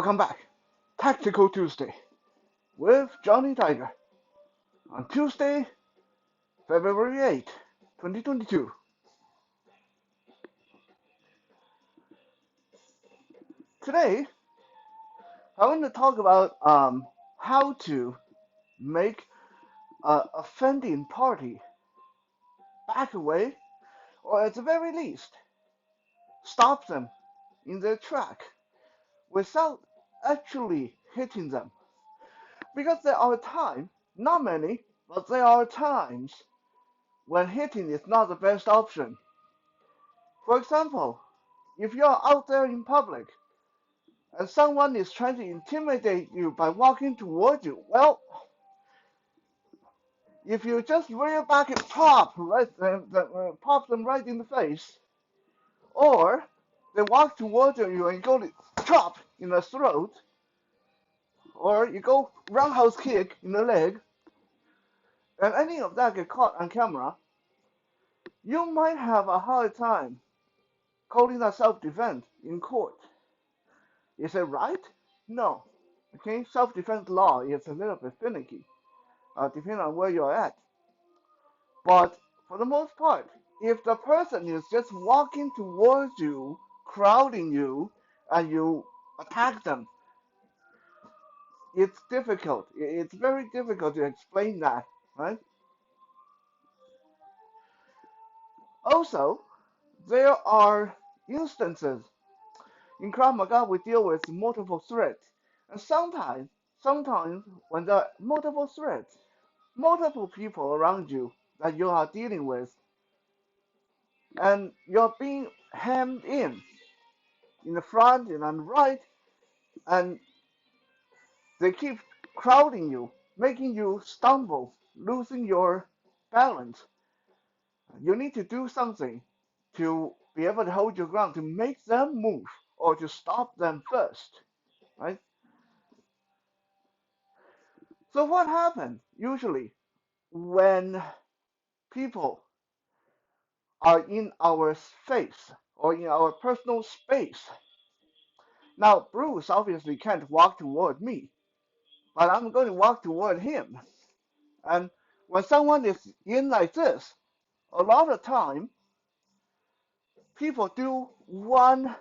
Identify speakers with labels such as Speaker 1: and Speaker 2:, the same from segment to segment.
Speaker 1: Welcome back. Tactical Tuesday with Johnny Tiger on Tuesday, February 8, 2022. Today, I want to talk about how to make a offending party back away, or at the very least, stop them in their track without actually hitting them. Because there are times, not many, but there are times when hitting is not the best option. For example, if you're out there in public and someone is trying to intimidate you by walking towards you, well, if you just rear back and pop them right in the face, or they walk towards you and you go to chop in the throat, or you go roundhouse kick in the leg, and any of that get caught on camera, you might have a hard time calling that self-defense in court. Is it right? No. Okay, self-defense law is a little bit finicky, depending on where you're at. But for the most part, if the person is just walking towards you, crowding you, and you attack them, it's difficult. It's very difficult to explain that, right? Also, there are instances in Krav Maga we deal with multiple threats, and sometimes when there are multiple threats, multiple people around you that you are dealing with, and you're being hemmed in the front and on the right, and they keep crowding you, making you stumble, losing your balance. You need to do something to be able to hold your ground, to make them move, or to stop them first, right? So what happens usually when people are in our face or in our personal space? Now, Bruce obviously can't walk toward me, but I'm going to walk toward him. And when someone is in like this, a lot of time people do one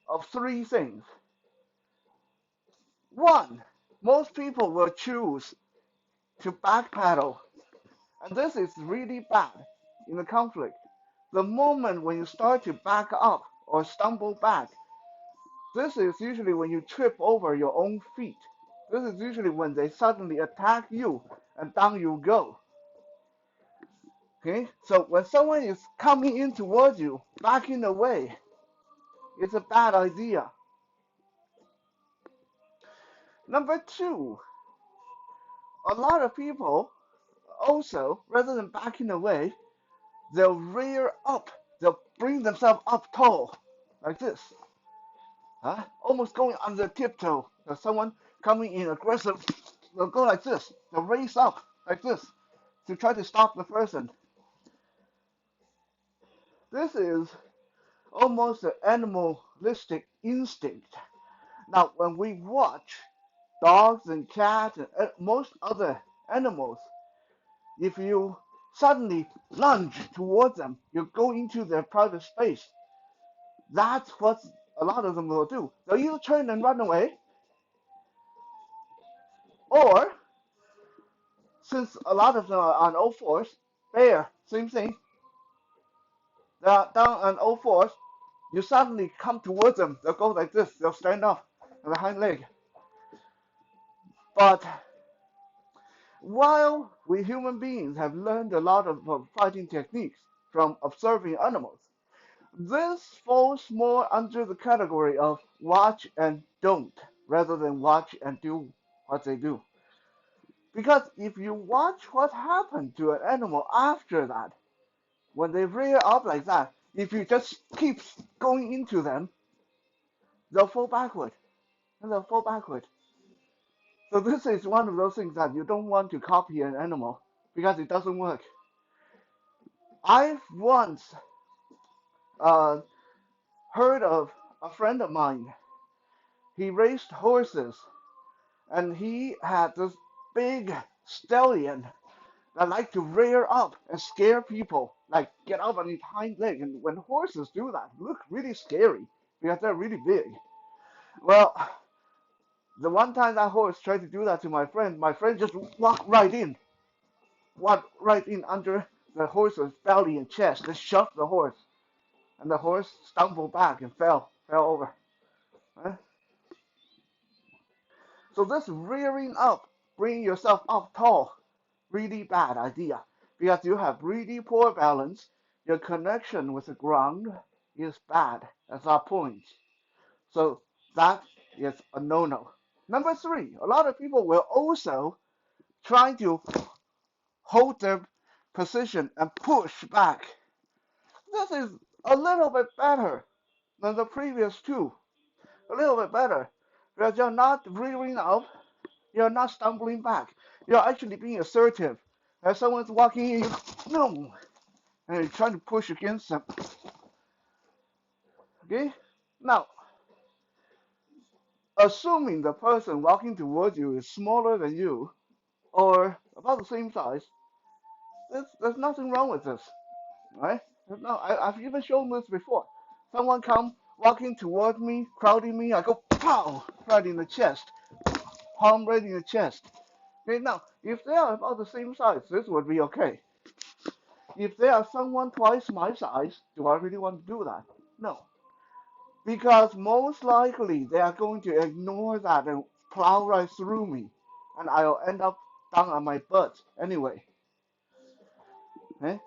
Speaker 1: of three things. One, most people will choose to backpedal, and this is really bad in a conflict. The moment when you start to back up or stumble back, this is usually when you trip over your own feet. This is usually when they suddenly attack you and down you go. Okay, so when someone is coming in towards you, backing away, it's a bad idea. Number two, a lot of people also, rather than backing away, they'll rear up, they'll bring themselves up tall, like this, almost going on their tiptoe. There's someone coming in aggressive, they'll go like this, they'll raise up like this to try to stop the person. This is almost an animalistic instinct. Now, when we watch dogs and cats and most other animals, if you suddenly lunge towards them, you go into their private space. That's what a lot of them will do. They'll either turn and run away, or since a lot of them are on all fours, bear, same thing. They're down on all fours. You suddenly come towards them, they'll go like this. They'll stand up on the hind leg. But while we human beings have learned a lot of fighting techniques from observing animals, this falls more under the category of watch and don't rather than watch and do what they do. Because if you watch what happened to an animal after that, when they rear up like that, if you just keep going into them, they'll fall backward and they'll fall backward. So this is one of those things that you don't want to copy an animal because it doesn't work. I've once uh, heard of a friend of mine. he raced horses, and he had this big stallion that liked to rear up and scare people, like get up on its hind leg. And when horses do that, it looks really scary because they're really big. Well, the one time that horse tried to do that to my friend just walked right in under the horse's belly and chest, and shoved the horse, and the horse stumbled back and fell over. Right? So this rearing up, bringing yourself up tall, really bad idea because you have really poor balance. Your connection with the ground is bad at that point. So that is a no-no. Number three, a lot of people will also try to hold their position and push back. This is a little bit better than the previous two. A little bit better because you're not rearing up, you're not stumbling back. You're actually being assertive. As someone's walking in, you no, and you're trying to push against them. Okay? Now, assuming the person walking towards you is smaller than you or about the same size, there's nothing wrong with this, right? No, I've even shown this before. Someone come walking towards me, crowding me, I go pow right in the chest, palm right in the chest. Okay, now if they are about the same size, this would be okay. If they are someone twice my size, do I really want to do that? No, because most likely they are going to ignore that and plow right through me, and I'll end up down on my butt anyway. Okay?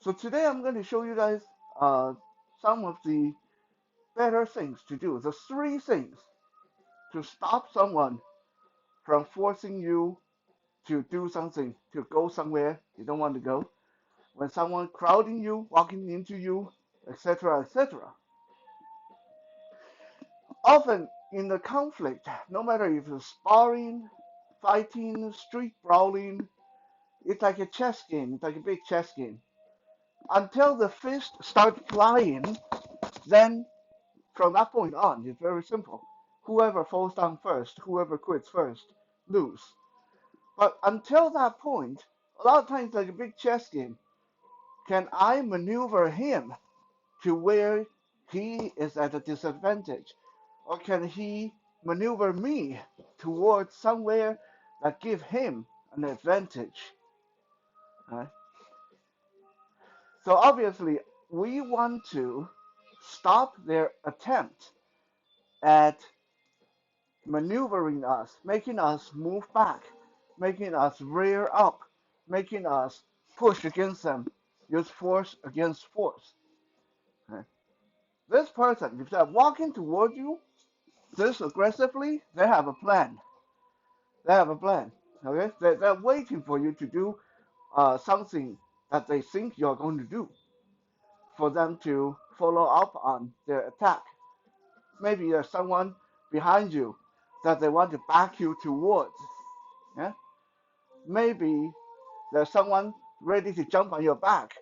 Speaker 1: So today I'm going to show you guys some of the better things to do. The three things to stop someone from forcing you to do something, to go somewhere you don't want to go. When someone crowding you, walking into you, etc., etc. Often in the conflict, no matter if it's sparring, fighting, street brawling, it's like a chess game. It's like a big chess game. Until the fist start flying, then from that point on, it's very simple. Whoever falls down first, whoever quits first, lose. But until that point, a lot of times like a big chess game, can I maneuver him to where he is at a disadvantage? Or can he maneuver me towards somewhere that give him an advantage? Right? So obviously, we want to stop their attempt at maneuvering us, making us move back, making us rear up, making us push against them, use force against force. Okay? This person, if they're walking toward you this aggressively, they have a plan. They have a plan. Okay? They're waiting for you to do something that they think you're going to do for them to follow up on their attack. Maybe there's someone behind you that they want to back you towards. Yeah? Maybe there's someone ready to jump on your back.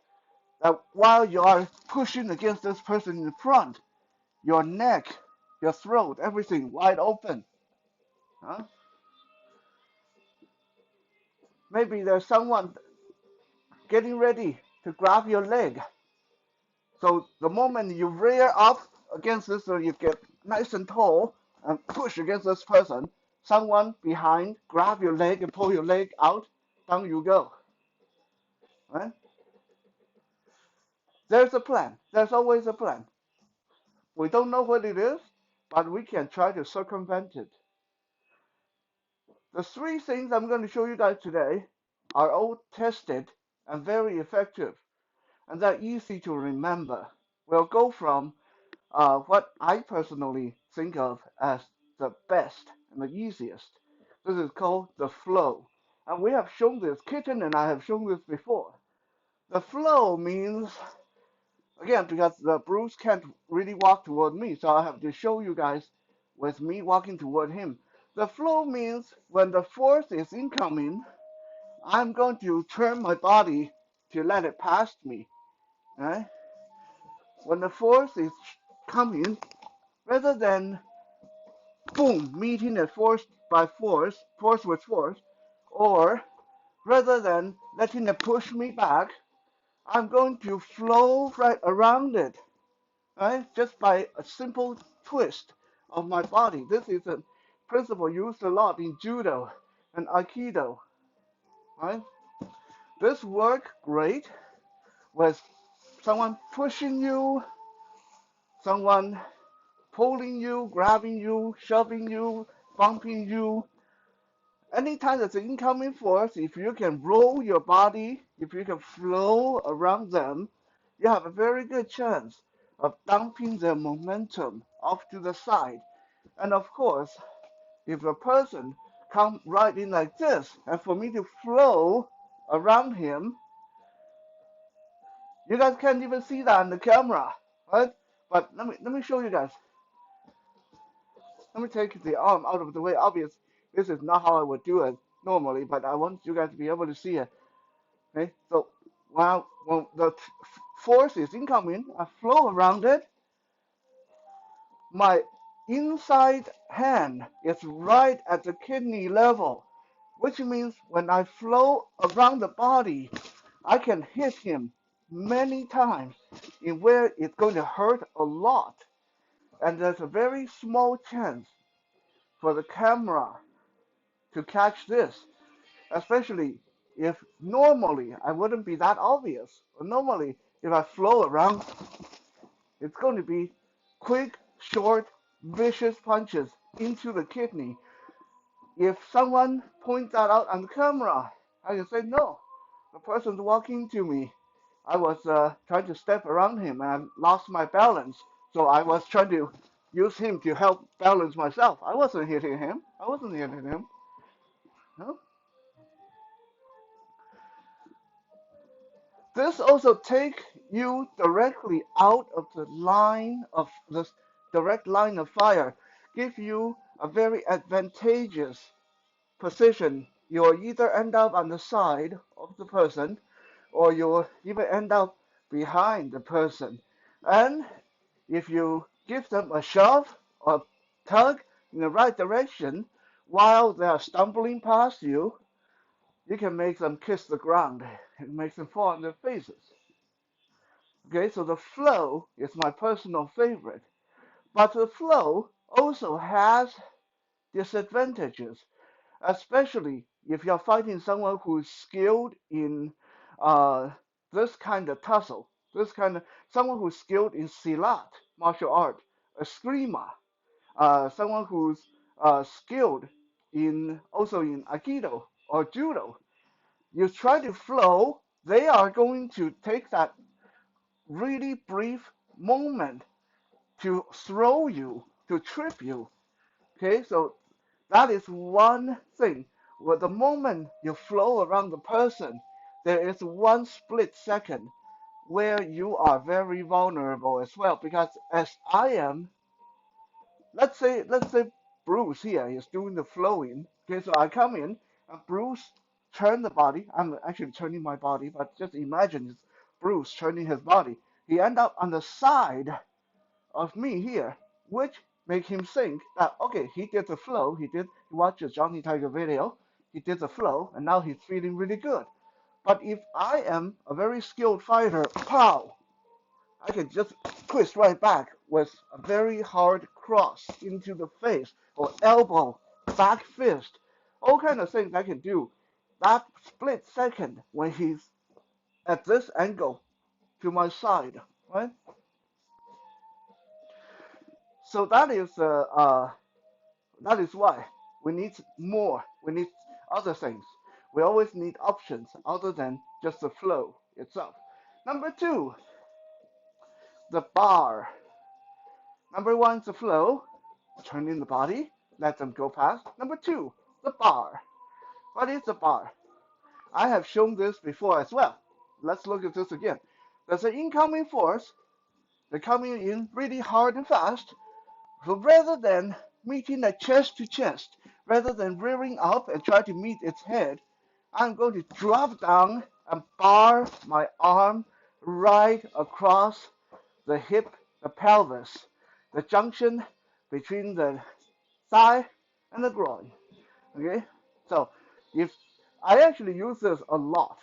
Speaker 1: That while you are pushing against this person in front, your neck, your throat, everything wide open. Huh? Maybe there's someone getting ready to grab your leg. So the moment you rear up against this, so you get nice and tall and push against this person, someone behind grab your leg and pull your leg out, down you go. Right? There's a plan. There's always a plan. We don't know what it is, but we can try to circumvent it. The three things I'm going to show you guys today are all tested and very effective, and they're easy to remember. We'll go from what I personally think of as the best and the easiest. This is called the flow. And we have shown this, Kitten and I have shown this before. The flow means, again, because the Bruce can't really walk toward me, so I have to show you guys with me walking toward him. The flow means when the force is incoming, I'm going to turn my body to let it past me. Right? When the force is coming, rather than boom, meeting it force by force, force with force, or rather than letting it push me back, I'm going to flow right around it, right? Just by a simple twist of my body. This is a principle used a lot in judo and aikido, right? This works great with someone pushing you, someone pulling you, grabbing you, shoving you, bumping you. Anytime there's an incoming force, if you can roll your body, if you can flow around them, you have a very good chance of dumping their momentum off to the side. And of course, if a person come right in like this, and for me to flow around him, you guys can't even see that on the camera, right? But let me show you guys. Let me take the arm out of the way. Obvious, this is not how I would do it normally, but I want you guys to be able to see it. Okay, so when the force is incoming, I flow around it. My inside hand is right at the kidney level, which means when I flow around the body, I can hit him many times in where it's going to hurt a lot. And there's a very small chance for the camera to catch this, especially if normally I wouldn't be that obvious. Normally, if I flow around, it's going to be quick, short, vicious punches into the kidney. If someone points that out on the camera, I can say, no, the person's walking to me. I was trying to step around him and I lost my balance. So I was trying to use him to help balance myself. I wasn't hitting him. I wasn't hitting him. No? This also take you directly out of the line of the direct line of fire, give you a very advantageous position. You'll either end up on the side of the person or you'll even end up behind the person. And if you give them a shove or tug in the right direction while they are stumbling past you, you can make them kiss the ground. It makes them fall on their faces. Okay, so the flow is my personal favorite. But the flow also has disadvantages, especially if you're fighting someone who's skilled in uh, this kind of tussle, someone who's skilled in silat, martial art, eskrima, someone who's skilled in also in aikido or judo. You try to flow, they are going to take that really brief moment to throw you, to trip you. Okay, so that is one thing. Well, the moment you flow around the person, there is one split second where you are very vulnerable as well. Because as I am, let's say Bruce here is doing the flowing. Okay, so I come in and Bruce turn the body. I'm actually turning my body, but just imagine it's Bruce turning his body. He end up on the side of me here, which make him think that okay, he did the flow, he watched a Johnny Tiger video, he did the flow, and now he's feeling really good. But if I am a very skilled fighter, pow, I can just twist right back with a very hard cross into the face or elbow, back fist, all kind of things I can do. That split second when he's at this angle to my side, right? So that is why we need more. We need other things. We always need options other than just the flow itself. Number two, the bar. Number one is the flow, turn in the body, let them go past. Number two, the bar. What is the bar? I have shown this before as well. Let's look at this again. There's an incoming force. They're coming in really hard and fast. So rather than meeting a chest to chest, rather than rearing up and try to meet its head, I'm going to drop down and bar my arm right across the hip, the pelvis, the junction between the thigh and the groin. Okay, so if I actually use this a lot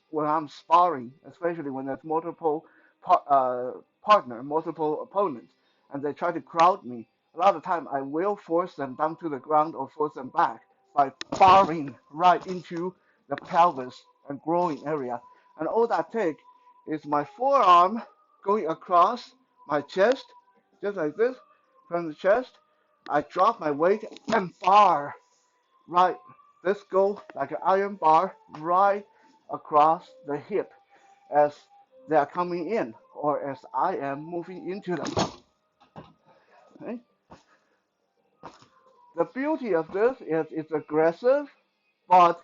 Speaker 1: when I'm sparring, especially when there's multiple partner, multiple opponents, and they try to crowd me. A lot of time I will force them down to the ground or force them back by barring right into the pelvis and groin area. And all that takes is my forearm going across my chest, just like this, from the chest. I drop my weight and bar right. Let's go like an iron bar right across the hip as they are coming in or as I am moving into them. Okay? The beauty of this is it's aggressive, but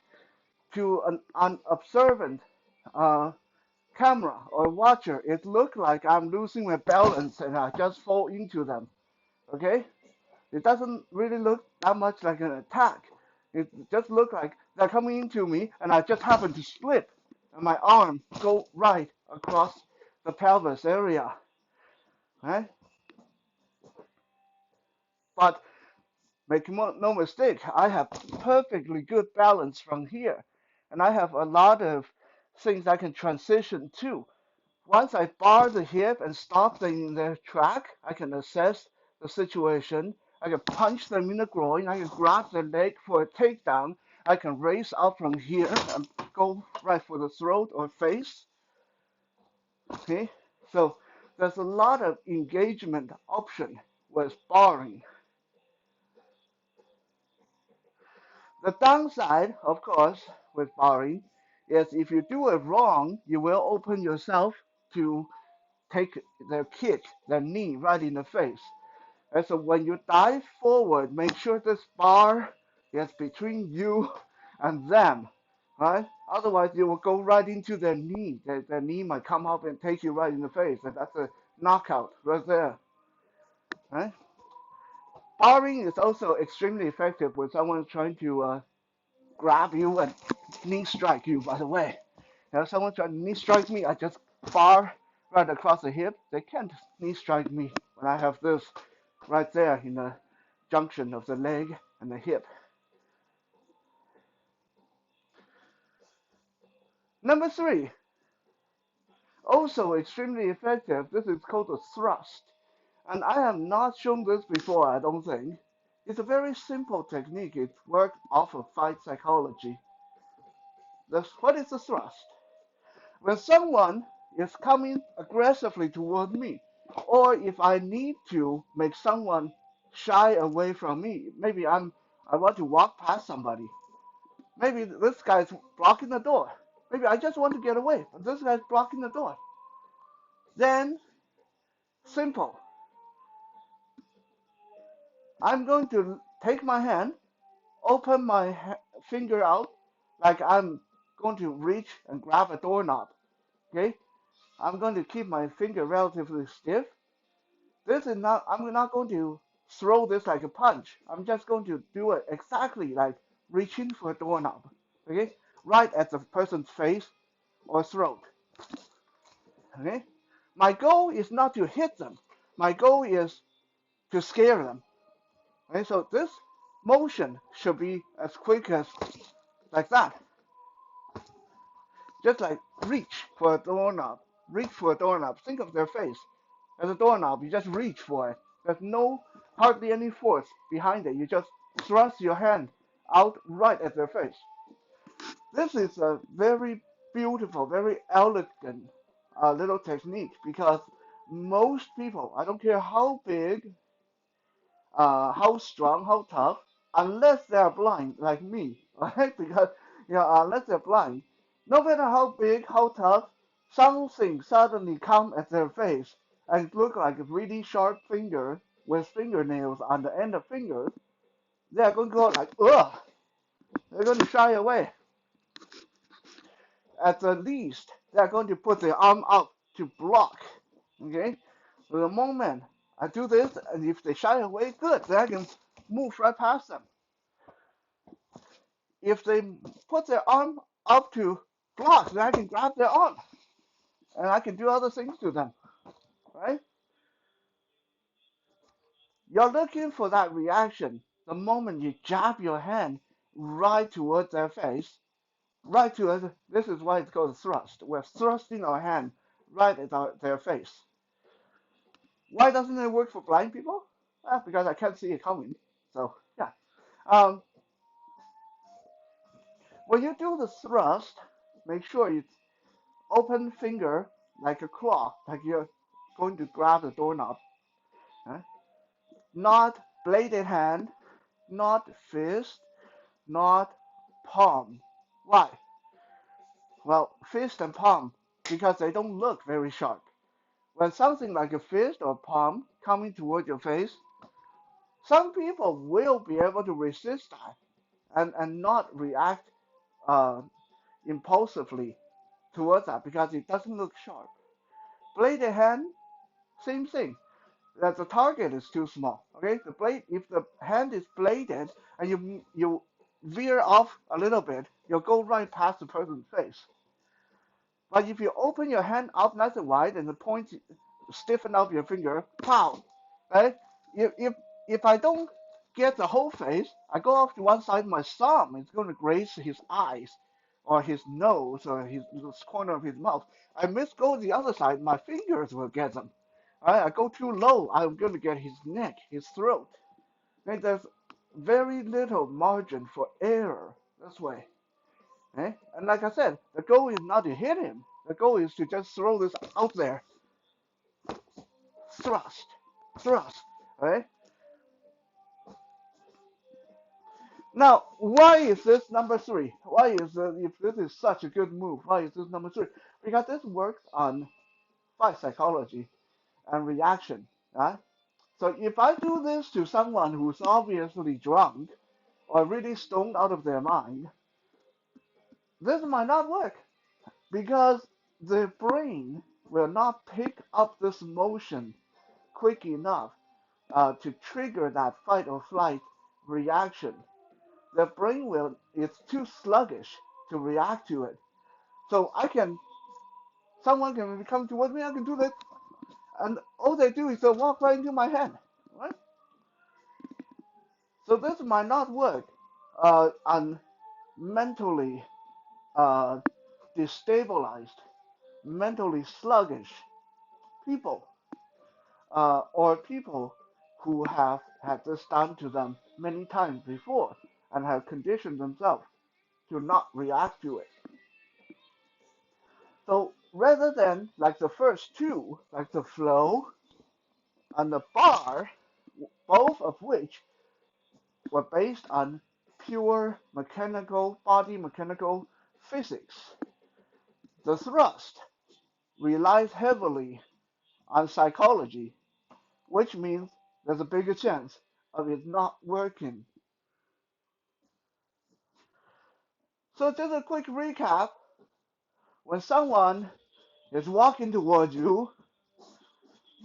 Speaker 1: to an unobservant uh, camera or watcher, it looks like I'm losing my balance and I just fall into them. Okay? It doesn't really look that much like an attack. It just looks like they're coming into me and I just happen to slip and my arm go right across the pelvis area. Right? But make no mistake, I have perfectly good balance from here. And I have a lot of things I can transition to. Once I bar the hip and stop them in their track, I can assess the situation. I can punch them in the groin. I can grab their leg for a takedown. I can raise up from here and go right for the throat or face. Okay, so there's a lot of engagement option with barring. The downside, of course, with barring is if you do it wrong, you will open yourself to take their kick, their knee right in the face. And so when you dive forward, make sure this bar is between you and them, right? Otherwise, you will go right into their knee. Their knee might come up and take you right in the face, and that's a knockout right there, right? Barring is also extremely effective when someone is trying to grab you and knee strike you, by the way. If someone tries to knee strike me, I just bar right across the hip. They can't knee strike me when I have this right there in the junction of the leg and the hip. Number three, also extremely effective. This is called a thrust. And I have not shown this before, I don't think. It's a very simple technique. It works off of fight psychology. What is a thrust? When someone is coming aggressively toward me, or if I need to make someone shy away from me, maybe I want to walk past somebody. Maybe this guy's blocking the door. Maybe I just want to get away, but this guy's blocking the door. Then, simple. I'm going to take my hand, open my finger out, like I'm going to reach and grab a doorknob. Okay? I'm going to keep my finger relatively stiff. I'm not going to throw this like a punch. I'm just going to do it exactly like reaching for a doorknob. Okay? Right at the person's face or throat. Okay? My goal is not to hit them. My goal is to scare them. Okay? So this motion should be as quick as like that. Just like reach for a doorknob. Reach for a doorknob. Think of their face as a doorknob. You just reach for it. There's hardly any force behind it. You just thrust your hand out right at their face. This is a very beautiful, very elegant little technique because most people, I don't care how big, how strong, how tough, unless they're blind like me, right? Because unless they're blind, no matter how big, how tough, something suddenly come at their face and look like a really sharp finger with fingernails on the end of fingers, they are going to go like, ugh, they're going to shy away. At the least, they are going to put their arm up to block. Okay? So the moment I do this, and if they shy away, good, then I can move right past them. If they put their arm up to block, then I can grab their arm. And I can do other things to them. Right? You're looking for that reaction the moment you jab your hand right towards their face, right towards, this is why it's called thrust. We're thrusting our hand right at their face. Why doesn't it work for blind people? Because I can't see it coming. So, yeah. Um, when you do the thrust, make sure it's open finger like a claw, like you're going to grab the doorknob. Huh? Not bladed hand, not fist, not palm. Why? Well, fist and palm, because they don't look very sharp. When something like a fist or palm coming toward your face, some people will be able to resist that and not react uh, impulsively towards that because it doesn't look sharp. Bladed hand, same thing. That the target is too small. Okay, the blade. If the hand is bladed and you veer off a little bit, you'll go right past the person's face. But if you open your hand up nice and wide and the point stiffen up your finger, pow, right? If I don't get the whole face, I go off to one side, my thumb is going to graze his eyes, or his nose, or his the corner of his mouth. I miss go the other side, my fingers will get them. Right? I go too low, I'm going to get his neck, his throat. Okay? There's very little margin for error this way. Eh? And like I said, the goal is not to hit him. The goal is to just throw this out there. Thrust. Thrust. Right? Now, why is this number three? Why is if this is such a good move, why is this number three? Because this works on fight psychology and reaction. Right? So if I do this to someone who's obviously drunk or really stoned out of their mind, this might not work. Because the brain will not pick up this motion quick enough to trigger that fight or flight reaction. The brain will it's too sluggish to react to it. So someone can come towards me, I can do this, and all they do is they walk right into my hand, right? So this might not work on mentally uh, destabilized, mentally sluggish people. Or people who have had this done to them many times before and have conditioned themselves to not react to it. So rather than like the first two, like the flow and the bar, both of which were based on pure mechanical, body mechanical physics, the thrust relies heavily on psychology, which means there's a bigger chance of it not working. So just a quick recap. When someone is walking towards you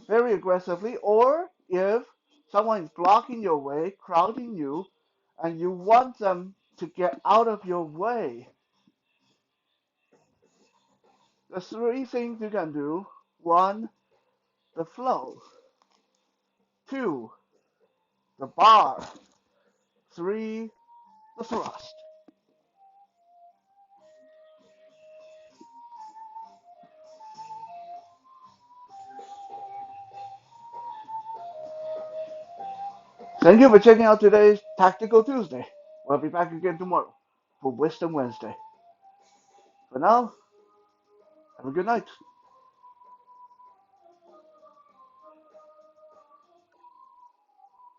Speaker 1: very aggressively, or if someone is blocking your way, crowding you, and you want them to get out of your way, the three things you can do. One, the flow. Two, the bar. Three, the thrust. Thank you for checking out today's Tactical Tuesday. We'll be back again tomorrow for Wisdom Wednesday. For now, have a good night.